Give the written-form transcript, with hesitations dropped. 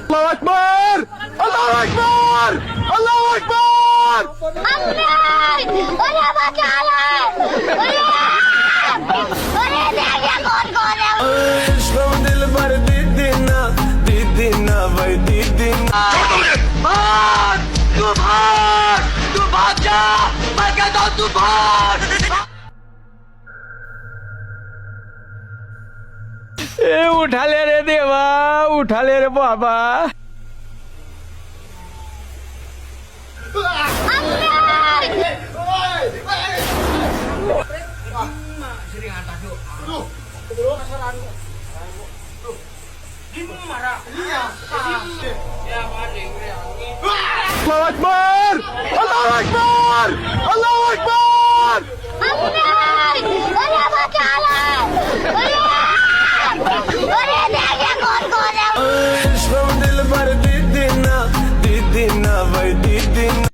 আল্লাহু আকবার, আল্লাহু আকবার, আল্লাহু আকবার। ওরে বাঁচালে ওরে দেখে কোন করে इश्क़ दिल भर दीदी ना भाई दीदी ना। भाग तू भाग जा, मैं कहता हूँ तू भाग। ए उठा ले रे देवा, उठा ले रे बाबा। अल्लाहु अकबर, अल्लाहु अकबर, अल्लाहु अकबर। ওরে বাঁচালে ওরে দেখে কোন করে इश्क़ दिल भर दीदी ना भाई दीदी ना।